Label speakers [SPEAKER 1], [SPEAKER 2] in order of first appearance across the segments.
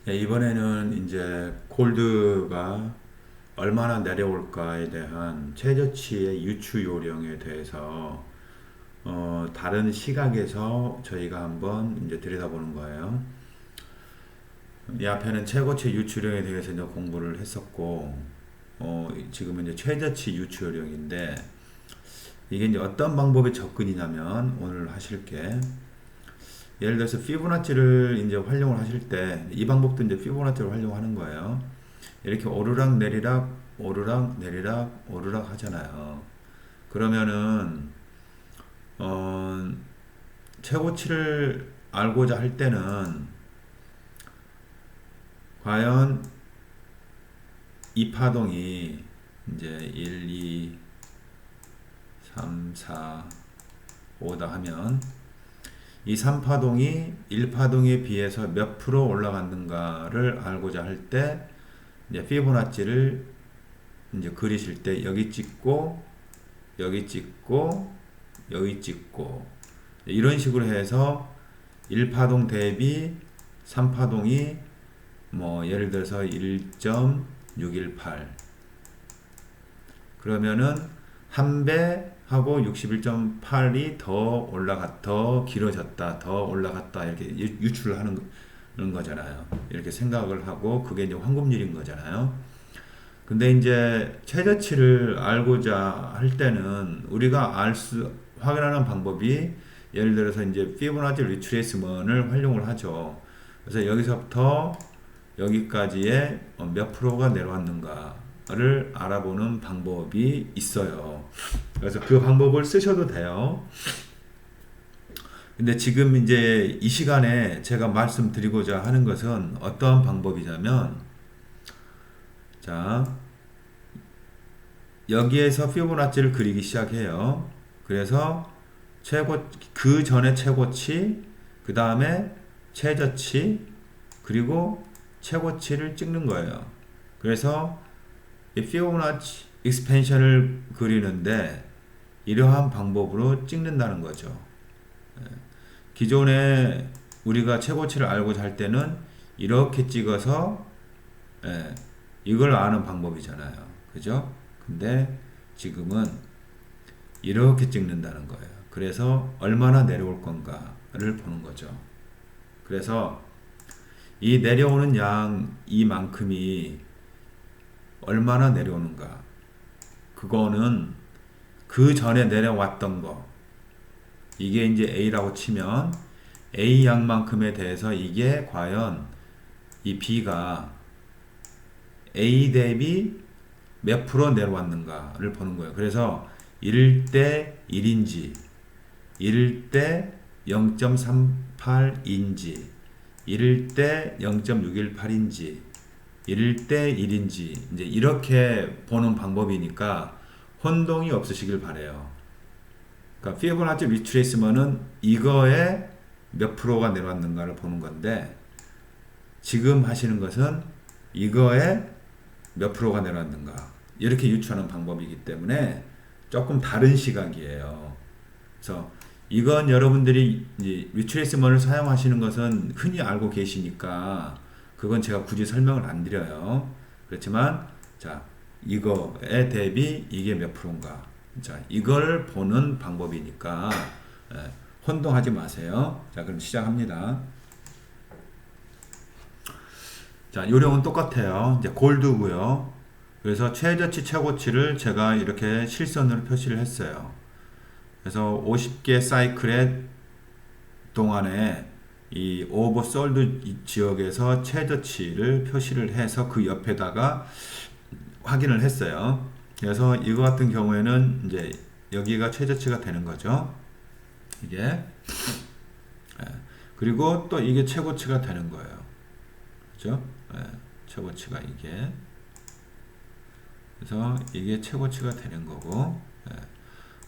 [SPEAKER 1] 네, 이번에는 이제 골드가 얼마나 내려올까에 대한 최저치의 유추 요령에 대해서 다른 시각에서 저희가 한번 이제 들여다보는 거예요. 이 앞에는 최고치 유추령에 대해서 이제 공부를 했었고, 지금은 이제 최저치 유추 요령인데 이게 이제 어떤 방법의 접근이냐면 오늘 하실 게 예를 들어서 피보나치를 이제 활용을 하실 때 이 방법도 이제 피보나치를 활용하는 거예요. 이렇게 오르락 내리락 오르락 내리락 오르락 하잖아요. 그러면은 어, 최고치를 알고자 할 때는 과연 이 파동이 이제 1, 2, 3, 4, 5다 하면 이 3파동이 1파동에 비해서 몇 프로 올라갔는가를 알고자 할 때 이제 피보나치를 이제 그리실 때 여기 찍고 여기 찍고 여기 찍고 이런 식으로 해서 1파동 대비 3파동이 뭐 예를 들어서 1.618 그러면은 한 배 하고 61.8이 더 길어졌다, 더 올라갔다 이렇게 유출을 하는 거잖아요. 이렇게 생각을 하고 그게 이제 황금률인 거잖아요. 근데 이제 최저치를 알고자 할 때는 우리가 확인하는 방법이 예를 들어서 이제 피보나치 리트레이스먼을 활용을 하죠. 그래서 여기서부터 여기까지의 몇 프로가 내려왔는가를 알아보는 방법이 있어요. 그래서 그 방법을 쓰셔도 돼요. 근데 지금 이제 이 시간에 제가 말씀드리고자 하는 것은 어떠한 방법이냐면, 자, 여기에서 피보나치를 그리기 시작해요. 그래서 그 전에 최고치, 그 다음에 최저치, 그리고 최고치를 찍는 거예요. 그래서 이 피보나치 익스펜션을 그리는데 이러한 방법으로 찍는다는 거죠. 기존에 우리가 최고치를 알고자 할 때는 이렇게 찍어서 이걸 아는 방법이잖아요. 그죠? 근데 지금은 이렇게 찍는다는 거예요. 그래서 얼마나 내려올 건가를 보는 거죠. 그래서 이 내려오는 양 이만큼이 얼마나 내려오는가. 그거는 그 전에 내려왔던 거. 이게 이제 A라고 치면 A 양만큼에 대해서 이게 과연 이 B가 A 대비 몇 프로 내려왔는가를 보는 거예요. 그래서 1대 1인지, 1대 0.38인지, 1대 0.618인지, 1대 1인지, 이제 이렇게 보는 방법이니까 혼동이 없으시길 바래요. 그러니까 피보나치 리트레이스먼은 이거에 몇 프로가 내려왔는가를 보는 건데, 지금 하시는 것은 이거에 몇 프로가 내려왔는가 이렇게 유추하는 방법이기 때문에 조금 다른 시각이에요. 그래서 이건 여러분들이 이제 리트레이스먼을 사용하시는 것은 흔히 알고 계시니까 그건 제가 굳이 설명을 안 드려요. 그렇지만 자, 이거에 대비 이게 몇 프로인가, 자, 이걸 보는 방법이니까 혼동하지 마세요. 자, 그럼 시작합니다. 자, 요령은 똑같아요. 이제 골드고요. 그래서 최저치, 최고치를 제가 이렇게 실선으로 표시를 했어요. 그래서 50개 사이클의 동안에 이 오버솔드 지역에서 최저치를 표시를 해서 그 옆에다가 확인을 했어요. 그래서 이거 같은 경우에는 이제 여기가 최저치가 되는 거죠. 이게. 그리고 또 이게 최고치가 되는 거예요. 그죠? 최고치가 이게. 그래서 이게 최고치가 되는 거고.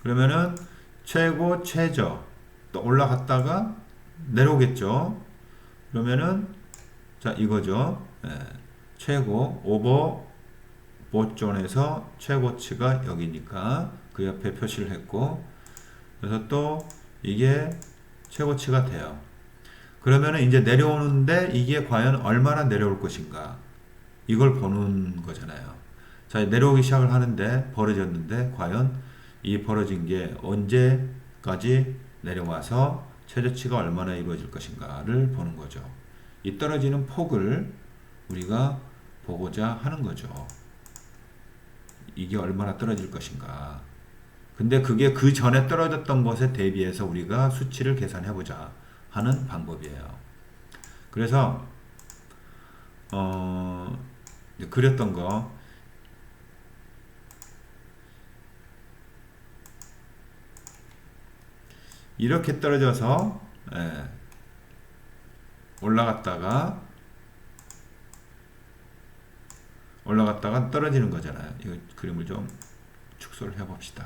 [SPEAKER 1] 그러면은 최고, 최저. 또 올라갔다가 내려오겠죠. 그러면은 자, 이거죠. 최고, 오버 보존에서 최고치가 여기니까 그 옆에 표시를 했고, 그래서 또 이게 최고치가 돼요. 그러면은 이제 내려오는데 이게 과연 얼마나 내려올 것인가. 이걸 보는 거잖아요. 자, 내려오기 시작을 하는데 벌어졌는데 과연 이 벌어진 게 언제까지 내려와서 최저치가 얼마나 이루어질 것인가를 보는 거죠. 이 떨어지는 폭을 우리가 보고자 하는 거죠. 이게 얼마나 떨어질 것인가. 근데 그게 그 전에 떨어졌던 것에 대비해서 우리가 수치를 계산해 보자 하는 방법이에요. 그래서 그렸던 거 이렇게 떨어져서 올라갔다가 떨어지는 거잖아요. 이 그림을 좀 축소를 해 봅시다.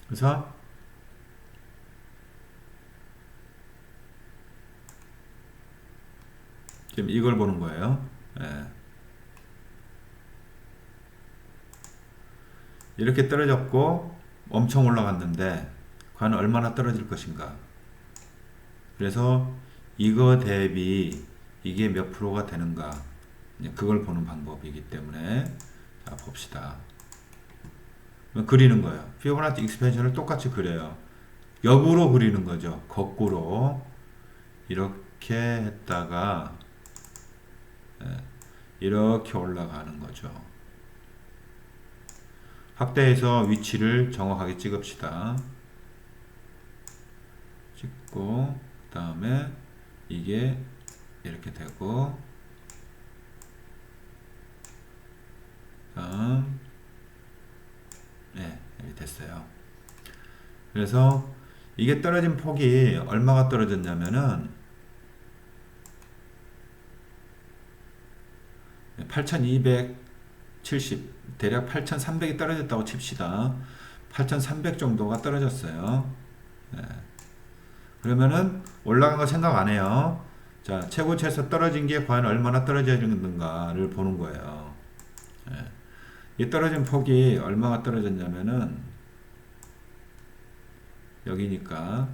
[SPEAKER 1] 그래서 지금 이걸 보는 거예요. 이렇게 떨어졌고 엄청 올라갔는데 과연 얼마나 떨어질 것인가. 그래서 이거 대비 이게 몇 프로가 되는가, 그걸 보는 방법이기 때문에 자, 봅시다. 그리는 거예요. 피보나치 익스펜션을 똑같이 그려요. 역으로 그리는 거죠. 거꾸로 이렇게 했다가 이렇게 올라가는 거죠. 확대해서 위치를 정확하게 찍읍시다. 찍고 그 다음에 이게 이렇게 되고 다음 이렇게 됐어요. 그래서 이게 떨어진 폭이 얼마가 떨어졌냐면은 8270, 대략 8300이 떨어졌다고 칩시다. 8300 정도가 떨어졌어요. 그러면은 올라간 거 생각 안 해요. 자, 최고치에서 떨어진 게 과연 얼마나 떨어졌는가를 보는 거예요. 이 떨어진 폭이 얼마가 떨어졌냐면은 여기니까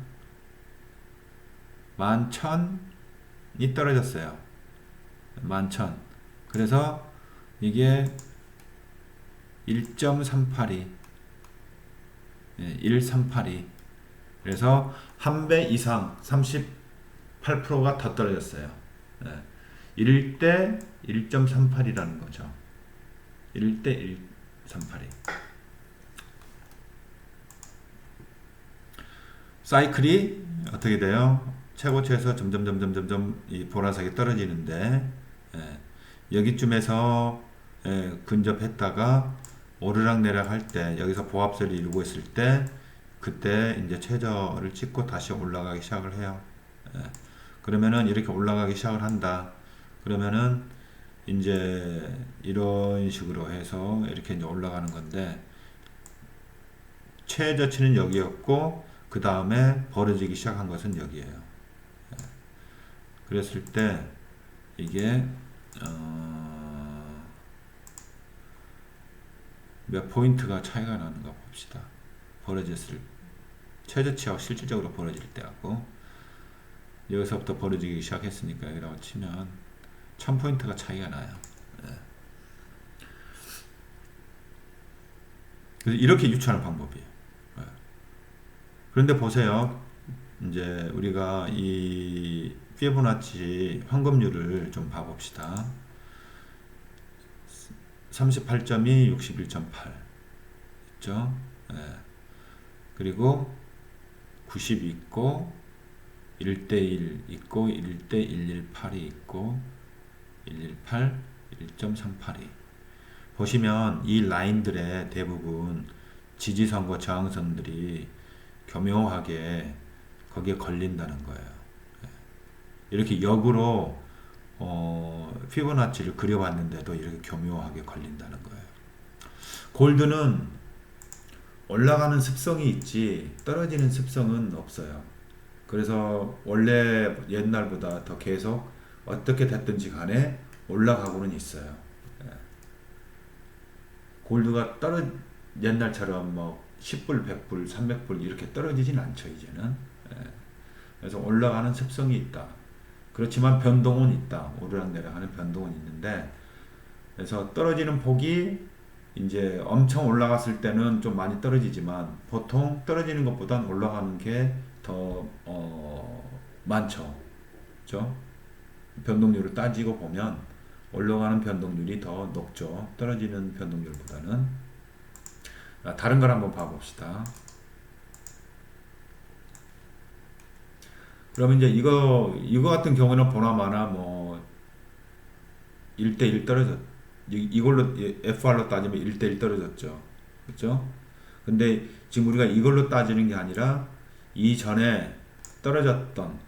[SPEAKER 1] 11,000이 떨어졌어요. 11,000. 그래서 이게 1.382 1382. 그래서 한 배 이상 38%가 더 떨어졌어요. 1대 1.38이라는 거죠. 1대 1.382. 사이클이 어떻게 돼요? 최고치에서 점점 이 보라색이 떨어지는데 여기쯤에서 근접했다가 오르락내락 할 때 여기서 보합세를 이루고 있을 때 그때 이제 최저를 찍고 다시 올라가기 시작을 해요. 그러면은 이렇게 올라가기 시작을 한다. 그러면은 이제 이런 식으로 해서 이렇게 이제 올라가는 건데 최저치는 여기였고 그 다음에 벌어지기 시작한 것은 여기에요. 그랬을 때 이게 몇 포인트가 차이가 나는가 봅시다. 벌어졌을 최저치하고 실질적으로 벌어질 때하고 여기서부터 벌어지기 시작했으니까 여기라고 치면 1000포인트가 차이가 나요. 그래서 이렇게 유추하는 방법이에요. 그런데 보세요. 이제 우리가 이 피보나치 황금률을 좀 봐봅시다. 38.2, 61.8 있죠? 그리고 90 있고 1대1 있고 1대118이 있고 118, 1.382 보시면 이 라인들의 대부분 지지선과 저항선들이 교묘하게 거기에 걸린다는 거예요. 이렇게 역으로 피보나치를 그려봤는데도 이렇게 교묘하게 걸린다는 거예요. 골드는 올라가는 습성이 있지 떨어지는 습성은 없어요. 그래서 원래 옛날보다 더 계속 어떻게 됐든지 간에 올라가고는 있어요. 골드가 옛날처럼 뭐 10불, 100불, 300불 이렇게 떨어지진 않죠, 이제는. 그래서 올라가는 습성이 있다. 그렇지만 변동은 있다. 오르락내락하는 변동은 있는데, 그래서 떨어지는 폭이 이제 엄청 올라갔을 때는 좀 많이 떨어지지만 보통 떨어지는 것보단 올라가는 게 더 많죠. 그죠? 변동률을 따지고 보면 올라가는 변동률이 더 높죠. 떨어지는 변동률보다는. 다른 걸 한번 봐봅시다. 그러면 이제 이거 같은 경우는 보나마나 뭐 1대1 떨어졌, 이걸로 FR로 따지면 1대1 떨어졌죠. 그렇죠? 근데 지금 우리가 이걸로 따지는 게 아니라 이전에 떨어졌던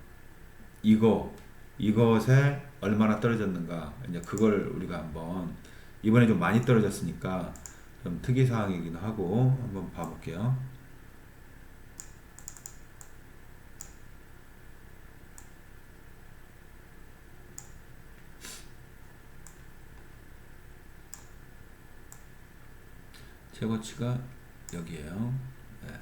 [SPEAKER 1] 이것에 얼마나 떨어졌는가, 이제 그걸 우리가 한번, 이번에 좀 많이 떨어졌으니까 좀 특이 사항이기도 하고 한번 봐볼게요. 최고치가 여기에요. 네.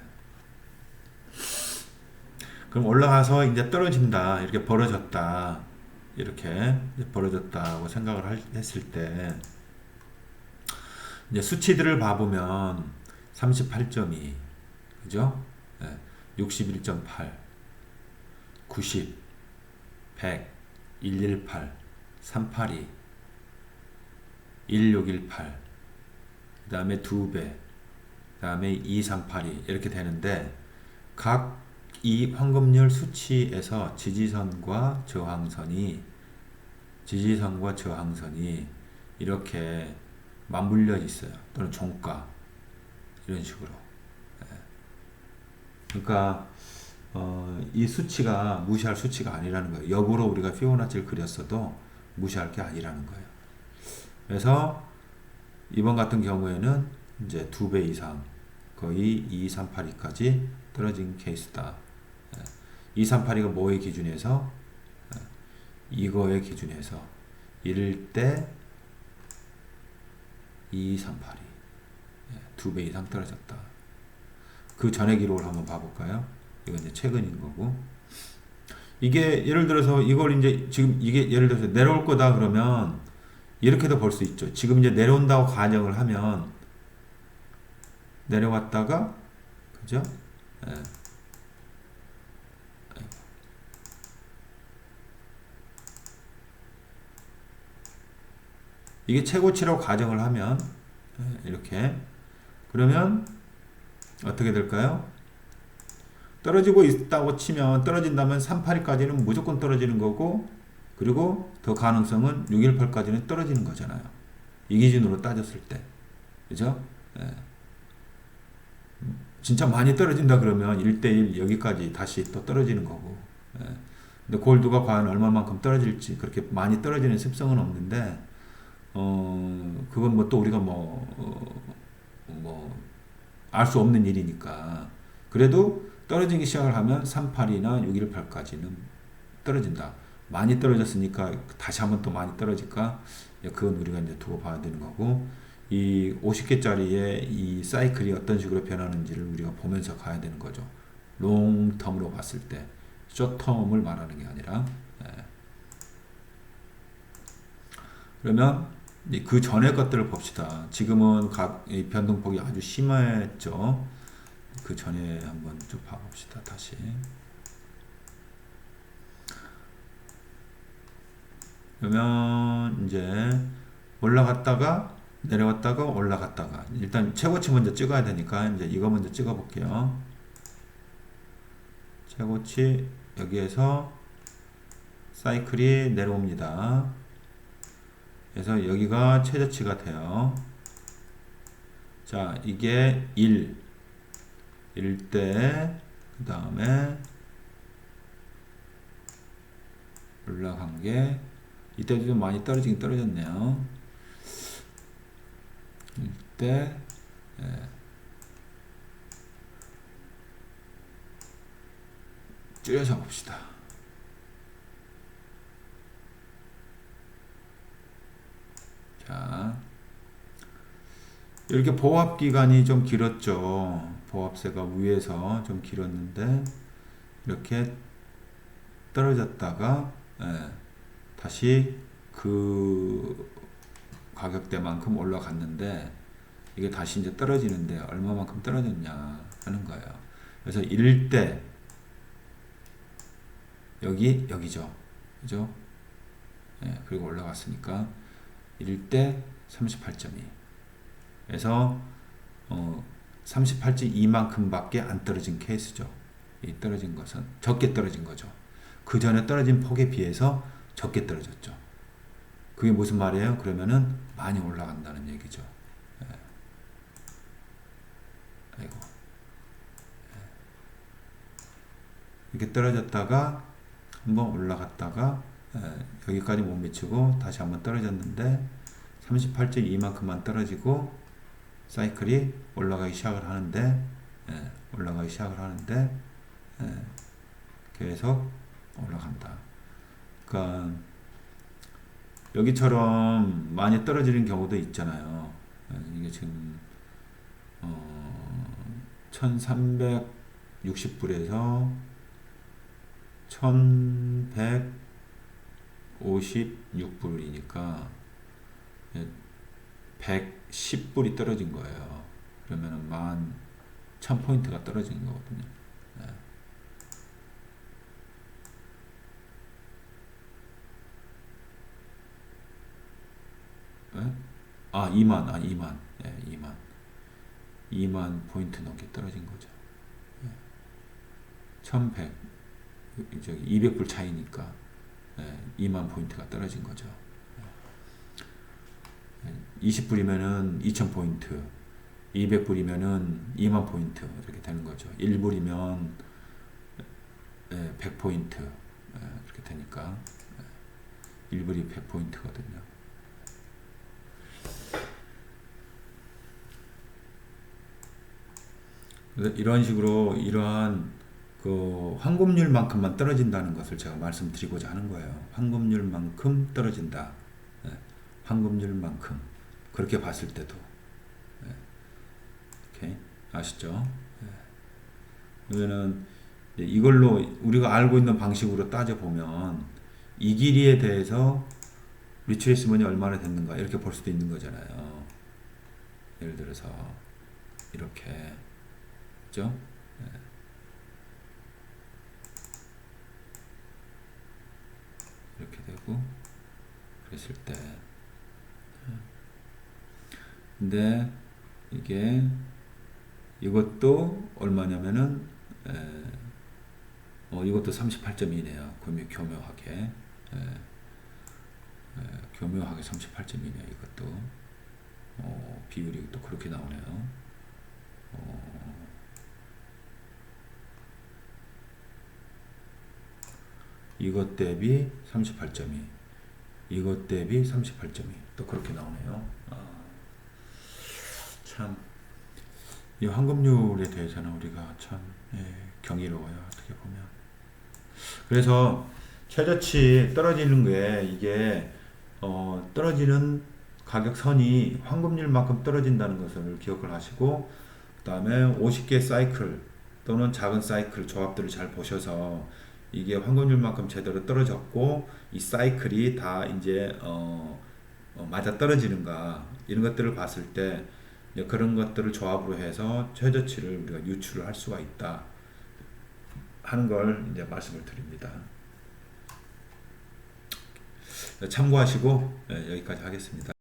[SPEAKER 1] 그럼 올라가서 이제 떨어진다, 이렇게 벌어졌다, 이렇게 벌어졌다고 생각을 했을 때 이제 수치들을 봐보면 38.2, 그죠? 네. 61.8, 90, 100, 118, 382, 1618, 그 다음에 2배, 그 다음에 2382 이렇게 되는데, 각 이 황금률 수치에서 지지선과 저항선이 이렇게 맞물려 있어요. 또는 종가 이런 식으로. 그러니까 이 수치가 무시할 수치가 아니라는 거예요. 역으로 우리가 피보나치를 그렸어도 무시할 게 아니라는 거예요. 그래서 이번 같은 경우에는 이제 2배 이상, 거의 2382까지 떨어진 케이스다. 2382가 뭐의 기준에서? 이거의 기준에서 이럴 때 2382, 2배 이상 떨어졌다. 그 전의 기록을 한번 봐볼까요? 이건 이제 최근인 거고, 이게 예를 들어서 이걸 이제 지금 이게 예를 들어서 내려올 거다 그러면 이렇게도 볼 수 있죠. 지금 이제 내려온다고 가정을 하면 내려왔다가, 그죠? 예. 이게 최고치라고 가정을 하면 이렇게, 그러면 어떻게 될까요? 떨어지고 있다고 치면, 떨어진다면 382까지는 무조건 떨어지는 거고, 그리고 더 가능성은 618까지는 떨어지는 거잖아요. 이 기준으로 따졌을 때. 그죠? 예. 진짜 많이 떨어진다 그러면 1대1 여기까지 다시 또 떨어지는 거고. 예. 근데 골드가 과연 얼마만큼 떨어질지, 그렇게 많이 떨어지는 습성은 없는데, 그건 뭐 또 우리가 알 수 없는 일이니까. 그래도 떨어지기 시작을 하면 38이나 618까지는 떨어진다. 많이 떨어졌으니까 다시 한번 또 많이 떨어질까? 그건 우리가 이제 두고 봐야 되는 거고, 이 50개짜리의 이 사이클이 어떤 식으로 변하는지를 우리가 보면서 가야 되는 거죠. 롱텀으로 봤을 때, 숏텀을 말하는 게 아니라. 그러면 그 전의 것들을 봅시다. 지금은 각 변동폭이 아주 심했죠. 그 전에 한번 좀 봐봅시다. 다시. 그러면 이제 올라갔다가 내려왔다가 올라갔다가, 일단 최고치 먼저 찍어야 되니까 이제 이거 먼저 찍어 볼게요. 최고치 여기에서 사이클이 내려옵니다. 그래서 여기가 최저치가 돼요. 자, 이게 1때, 그 다음에 올라간 게, 이때도 좀 많이 떨어지긴 떨어졌네요. 1때, 줄여서 봅시다. 자, 이렇게 보합 기간이 좀 길었죠. 보합세가 위에서 좀 길었는데, 이렇게 떨어졌다가 다시 그 가격대만큼 올라갔는데 이게 다시 이제 떨어지는데 얼마만큼 떨어졌냐 하는 거예요. 그래서 이럴 때 여기죠. 그죠? 그리고 올라갔으니까 이럴 때 38.2. 그래서 38.2만큼밖에 안 떨어진 케이스죠. 이 떨어진 것은 적게 떨어진 거죠. 그 전에 떨어진 폭에 비해서 적게 떨어졌죠. 그게 무슨 말이에요? 그러면은 많이 올라간다는 얘기죠. 아이고. 이렇게 떨어졌다가 한번 올라갔다가 여기까지 못 미치고 다시 한번 떨어졌는데 38.2만큼만 떨어지고 사이클이 올라가기 시작을 하는데 계속 올라간다. 그러니까 여기처럼 많이 떨어지는 경우도 있잖아요. 이게 지금 1360불에서 1156불이니까 110불이 떨어진 거예요. 그러면은 10,000포인트가 떨어진 거거든요. 네? 2만 포인트 넘게 떨어진 거죠. 1100, 저기 200불 차이니까 2만 포인트가 떨어진 거죠. 20불이면은 2000포인트, 200불이면은 2만 포인트 이렇게 되는 거죠. 1불이면 100포인트 이렇게 되니까 1불이 100포인트거든요. 이런 식으로 이러한 그 환급률만큼만 떨어진다는 것을 제가 말씀드리고자 하는 거예요. 환급률만큼 떨어진다. 환급률만큼 그렇게 봤을 때도 오케이? 아시죠? 그러면은 이걸로 우리가 알고 있는 방식으로 따져 보면 이 길이에 대해서 리트레이스먼이 얼마나 됐는가 이렇게 볼 수도 있는 거잖아요. 예를 들어서 이렇게 그죠? 이렇게 되고 그랬을 때 근데 이게 이것도 얼마냐면은 이것도 38.2네요. 교묘하게 교묘하게 38.2네요. 이것도 비율이 또 그렇게 나오네요. 이것 대비 38.2 이것 대비 38.2 또 그렇게 나오네요. 참 이 환급률에 대해서는 우리가 참 경이로워요. 어떻게 보면. 그래서 최저치 떨어지는 게 이게 떨어지는 가격선이 환급률만큼 떨어진다는 것을 기억을 하시고 그 다음에 50개 사이클 또는 작은 사이클 조합들을 잘 보셔서 이게 환급률만큼 제대로 떨어졌고 이 사이클이 다 이제 맞아 떨어지는가 이런 것들을 봤을 때 그런 것들을 조합으로 해서 최저치를 우리가 유추를 할 수가 있다 하는 걸 이제 말씀을 드립니다. 참고하시고 여기까지 하겠습니다.